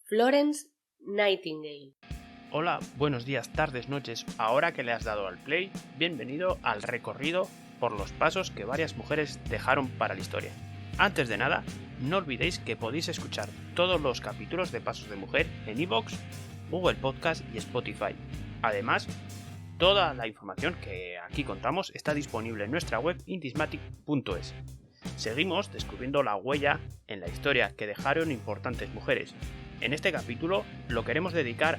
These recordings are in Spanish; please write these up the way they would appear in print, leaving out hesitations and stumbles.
Florence Nightingale. Hola, buenos días, tardes, noches. Ahora que le has dado al play, bienvenido al recorrido por los pasos que varias mujeres dejaron para la historia. Antes de nada, no olvidéis que podéis escuchar todos los capítulos de Pasos de Mujer en iVoox, Google Podcast y Spotify. Además, toda la información que aquí contamos está disponible en nuestra web indismatic.es. Seguimos descubriendo la huella en la historia que dejaron importantes mujeres. En este capítulo lo queremos dedicar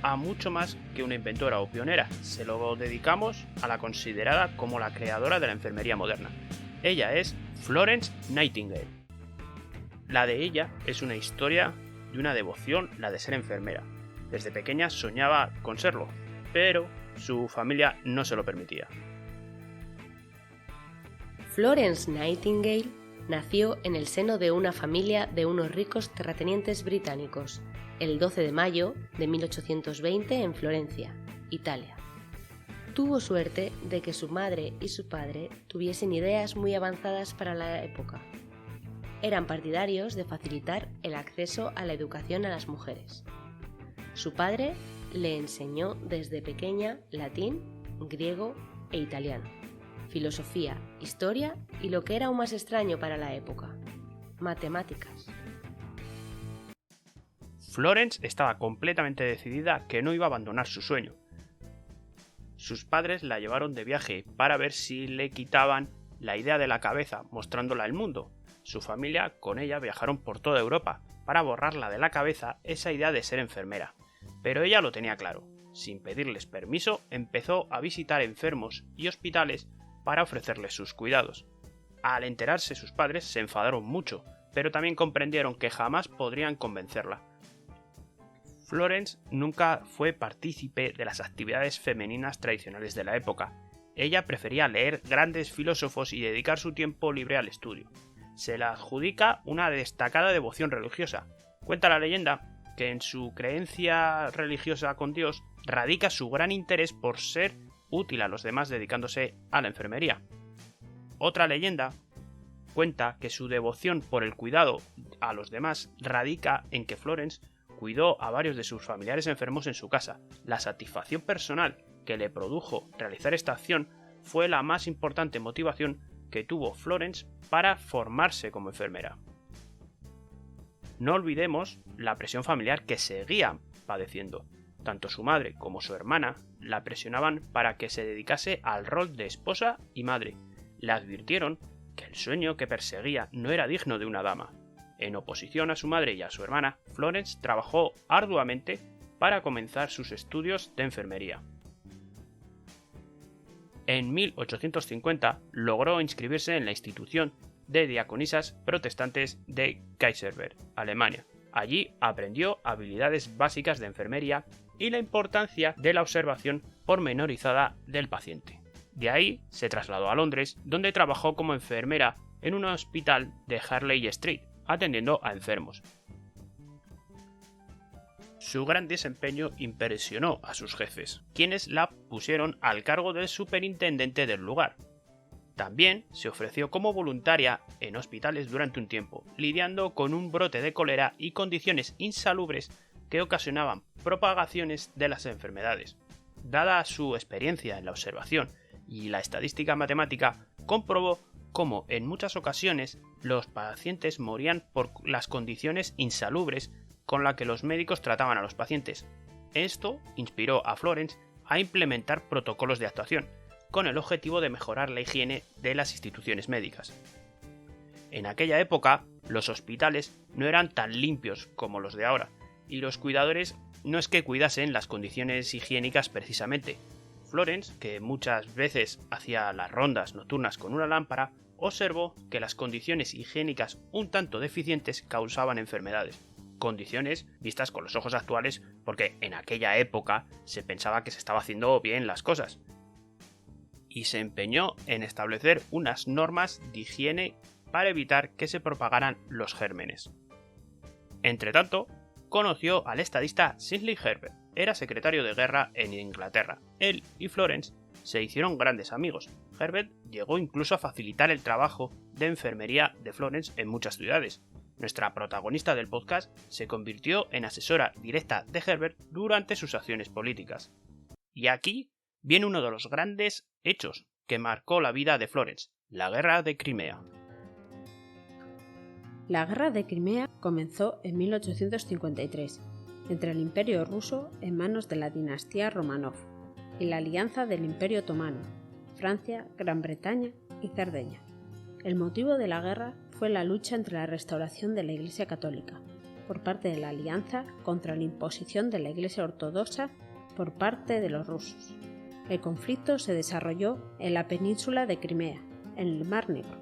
a mucho más que una inventora o pionera. Se lo dedicamos a la considerada como la creadora de la enfermería moderna. Ella es Florence Nightingale. La de ella es una historia de una devoción, la de ser enfermera. Desde pequeña soñaba con serlo, pero su familia no se lo permitía. Florence Nightingale nació en el seno de una familia de unos ricos terratenientes británicos, el 12 de mayo de 1820 en Florencia, Italia. Tuvo suerte de que su madre y su padre tuviesen ideas muy avanzadas para la época. Eran partidarios de facilitar el acceso a la educación a las mujeres. Su padre le enseñó desde pequeña latín, griego e italiano, filosofía, historia y lo que era aún más extraño para la época, matemáticas. Florence estaba completamente decidida que no iba a abandonar su sueño. Sus padres la llevaron de viaje para ver si le quitaban la idea de la cabeza, mostrándola al mundo. Su familia con ella viajaron por toda Europa para borrarla de la cabeza esa idea de ser enfermera. Pero ella lo tenía claro. Sin pedirles permiso, empezó a visitar enfermos y hospitales para ofrecerles sus cuidados. Al enterarse, sus padres se enfadaron mucho, pero también comprendieron que jamás podrían convencerla. Florence nunca fue partícipe de las actividades femeninas tradicionales de la época. Ella prefería leer grandes filósofos y dedicar su tiempo libre al estudio. Se le adjudica una destacada devoción religiosa. Cuenta la leyenda que en su creencia religiosa con Dios radica su gran interés por ser útil a los demás dedicándose a la enfermería. Otra leyenda cuenta que su devoción por el cuidado a los demás radica en que Florence cuidó a varios de sus familiares enfermos en su casa. La satisfacción personal que le produjo realizar esta acción fue la más importante motivación que tuvo Florence para formarse como enfermera. No olvidemos la presión familiar que seguía padeciendo. Tanto su madre como su hermana la presionaban para que se dedicase al rol de esposa y madre. Le advirtieron que el sueño que perseguía no era digno de una dama. En oposición a su madre y a su hermana, Florence trabajó arduamente para comenzar sus estudios de enfermería. En 1850 logró inscribirse en la institución de diaconisas protestantes de Kaiserberg, Alemania. Allí aprendió habilidades básicas de enfermería y la importancia de la observación pormenorizada del paciente. De ahí se trasladó a Londres, donde trabajó como enfermera en un hospital de Harley Street, atendiendo a enfermos. Su gran desempeño impresionó a sus jefes, quienes la pusieron al cargo del superintendente del lugar. También se ofreció como voluntaria en hospitales durante un tiempo, lidiando con un brote de cólera y condiciones insalubres que ocasionaban propagaciones de las enfermedades. Dada su experiencia en la observación y la estadística matemática, comprobó cómo en muchas ocasiones los pacientes morían por las condiciones insalubres con las que los médicos trataban a los pacientes. Esto inspiró a Florence a implementar protocolos de actuación, con el objetivo de mejorar la higiene de las instituciones médicas. En aquella época, los hospitales no eran tan limpios como los de ahora, y los cuidadores no es que cuidasen las condiciones higiénicas precisamente. Florence, que muchas veces hacía las rondas nocturnas con una lámpara, observó que las condiciones higiénicas un tanto deficientes causaban enfermedades. Condiciones vistas con los ojos actuales porque en aquella época se pensaba que se estaba haciendo bien las cosas. Y se empeñó en establecer unas normas de higiene para evitar que se propagaran los gérmenes. Entretanto, conoció al estadista Sidney Herbert. Era secretario de guerra en Inglaterra. Él y Florence se hicieron grandes amigos. Herbert llegó incluso a facilitar el trabajo de enfermería de Florence en muchas ciudades. Nuestra protagonista del podcast se convirtió en asesora directa de Herbert durante sus acciones políticas. Y aquí viene uno de los grandes hechos que marcó la vida de Florence, la Guerra de Crimea. La Guerra de Crimea comenzó en 1853, entre el Imperio ruso en manos de la dinastía Románov y la alianza del Imperio otomano, Francia, Gran Bretaña y Cerdeña. El motivo de la guerra fue la lucha entre la restauración de la Iglesia Católica, por parte de la alianza, contra la imposición de la Iglesia Ortodoxa por parte de los rusos. El conflicto se desarrolló en la península de Crimea, en el Mar Negro.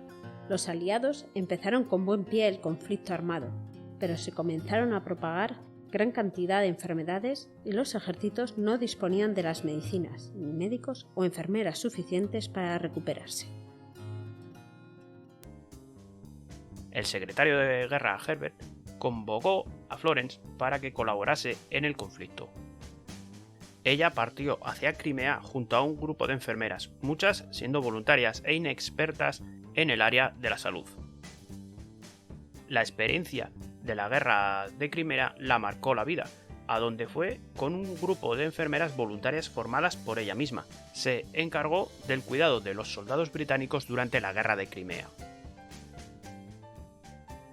Los aliados empezaron con buen pie el conflicto armado, pero se comenzaron a propagar gran cantidad de enfermedades y los ejércitos no disponían de las medicinas, ni médicos o enfermeras suficientes para recuperarse. El secretario de guerra Herbert convocó a Florence para que colaborase en el conflicto. Ella partió hacia Crimea junto a un grupo de enfermeras, muchas siendo voluntarias e inexpertas en el área de la salud. La experiencia de la guerra de Crimea la marcó la vida, a donde fue con un grupo de enfermeras voluntarias formadas por ella misma. Se encargó del cuidado de los soldados británicos durante la guerra de Crimea.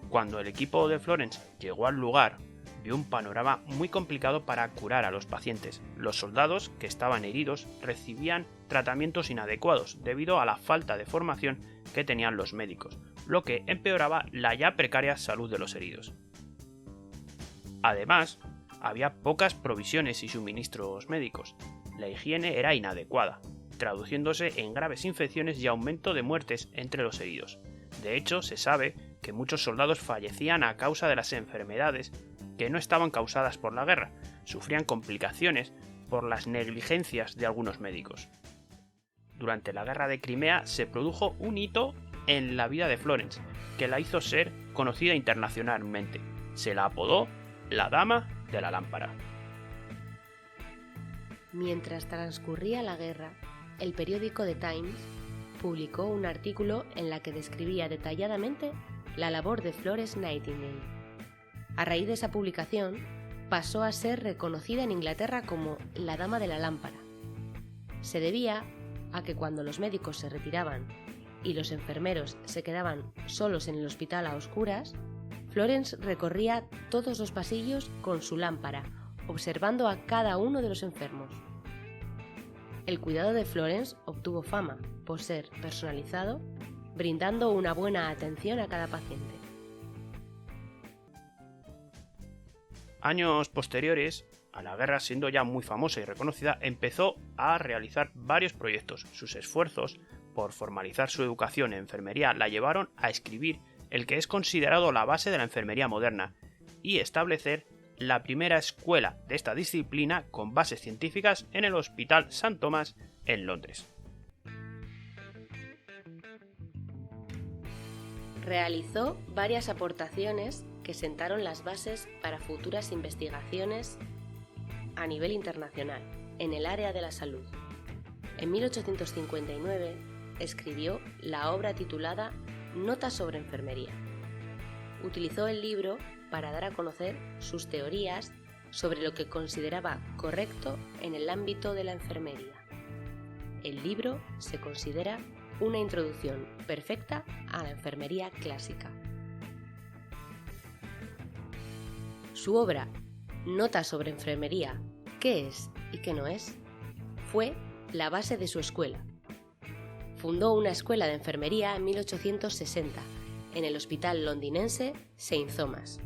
Cuando el equipo de Florence llegó al lugar, vio un panorama muy complicado para curar a los pacientes. Los soldados que estaban heridos recibían tratamientos inadecuados debido a la falta de formación que tenían los médicos, lo que empeoraba la ya precaria salud de los heridos. Además, había pocas provisiones y suministros médicos. La higiene era inadecuada, traduciéndose en graves infecciones y aumento de muertes entre los heridos. De hecho, se sabe que muchos soldados fallecían a causa de las enfermedades que no estaban causadas por la guerra, sufrían complicaciones por las negligencias de algunos médicos. Durante la guerra de Crimea se produjo un hito en la vida de Florence, que la hizo ser conocida internacionalmente. Se la apodó la Dama de la Lámpara. Mientras transcurría la guerra, el periódico The Times publicó un artículo en la que describía detalladamente la labor de Florence Nightingale. A raíz de esa publicación, pasó a ser reconocida en Inglaterra como la Dama de la Lámpara. Se debía a que cuando los médicos se retiraban y los enfermeros se quedaban solos en el hospital a oscuras, Florence recorría todos los pasillos con su lámpara, observando a cada uno de los enfermos. El cuidado de Florence obtuvo fama por ser personalizado, brindando una buena atención a cada paciente. Años posteriores a la guerra, siendo ya muy famosa y reconocida, empezó a realizar varios proyectos. Sus esfuerzos por formalizar su educación en enfermería la llevaron a escribir el que es considerado la base de la enfermería moderna y establecer la primera escuela de esta disciplina con bases científicas en el Hospital St. Thomas en Londres. Realizó varias aportaciones que sentaron las bases para futuras investigaciones a nivel internacional en el área de la salud. En 1859 escribió la obra titulada Notas sobre enfermería. Utilizó el libro para dar a conocer sus teorías sobre lo que consideraba correcto en el ámbito de la enfermería. El libro se considera una introducción perfecta a la enfermería clásica. Su obra, Notas sobre enfermería, ¿qué es y qué no es?, fue la base de su escuela. Fundó una escuela de enfermería en 1860 en el hospital londinense St. Thomas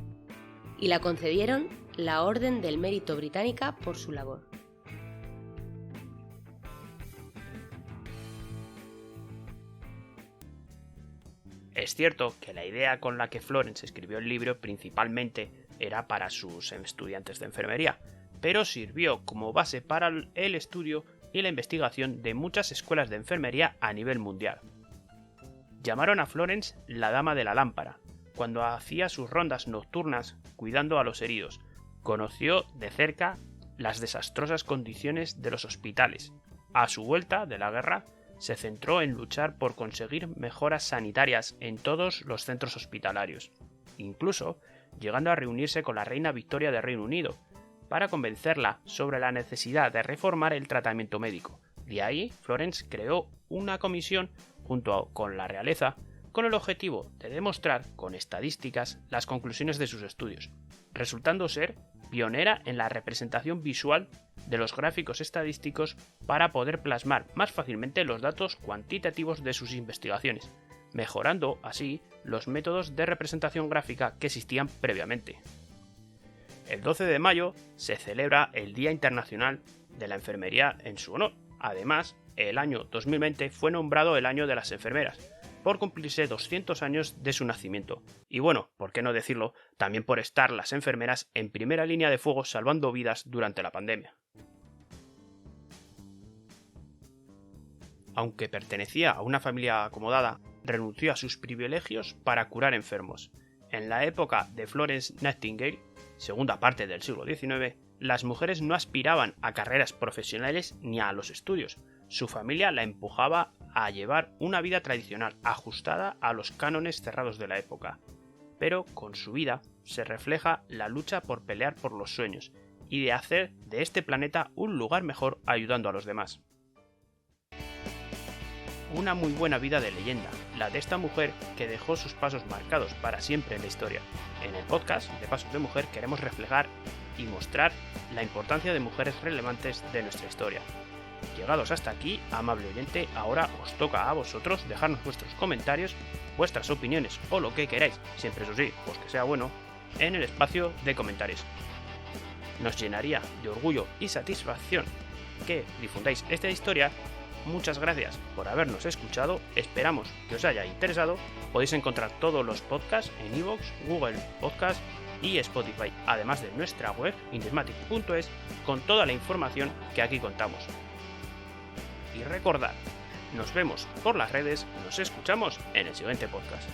y la concedieron la Orden del Mérito Británica por su labor. Es cierto que la idea con la que Florence escribió el libro principalmente era para sus estudiantes de enfermería, pero sirvió como base para el estudio y la investigación de muchas escuelas de enfermería a nivel mundial. Llamaron a Florence la Dama de la Lámpara, cuando hacía sus rondas nocturnas cuidando a los heridos. Conoció de cerca las desastrosas condiciones de los hospitales. A su vuelta de la guerra, se centró en luchar por conseguir mejoras sanitarias en todos los centros hospitalarios. incluso llegando a reunirse con la reina Victoria de Reino Unido, para convencerla sobre la necesidad de reformar el tratamiento médico. De ahí, Florence creó una comisión junto con la realeza con el objetivo de demostrar con estadísticas las conclusiones de sus estudios, resultando ser pionera en la representación visual de los gráficos estadísticos para poder plasmar más fácilmente los datos cuantitativos de sus investigaciones, mejorando así los métodos de representación gráfica que existían previamente. El 12 de mayo se celebra el Día Internacional de la Enfermería en su honor. Además, el año 2020 fue nombrado el Año de las Enfermeras, por cumplirse 200 años de su nacimiento. Y bueno, por qué no decirlo, también por estar las enfermeras en primera línea de fuego salvando vidas durante la pandemia. Aunque pertenecía a una familia acomodada, renunció a sus privilegios para curar enfermos. En la época de Florence Nightingale, segunda parte del siglo XIX, las mujeres no aspiraban a carreras profesionales ni a los estudios. Su familia la empujaba a llevar una vida tradicional, ajustada a los cánones cerrados de la época. Pero con su vida se refleja la lucha por pelear por los sueños y de hacer de este planeta un lugar mejor ayudando a los demás. Una muy buena vida de leyenda, la de esta mujer que dejó sus pasos marcados para siempre en la historia. En el podcast de Pasos de Mujer queremos reflejar y mostrar la importancia de mujeres relevantes de nuestra historia. Llegados hasta aquí, amable oyente, ahora os toca a vosotros dejarnos vuestros comentarios, vuestras opiniones o lo que queráis, siempre eso sí, pues que sea bueno, en el espacio de comentarios. Nos llenaría de orgullo y satisfacción que difundáis esta historia. Muchas gracias por habernos escuchado, esperamos que os haya interesado. Podéis encontrar todos los podcasts en iVoox, Google Podcast y Spotify, además de nuestra web indesmatic.es con toda la información que aquí contamos. Y recordad, nos vemos por las redes, nos escuchamos en el siguiente podcast.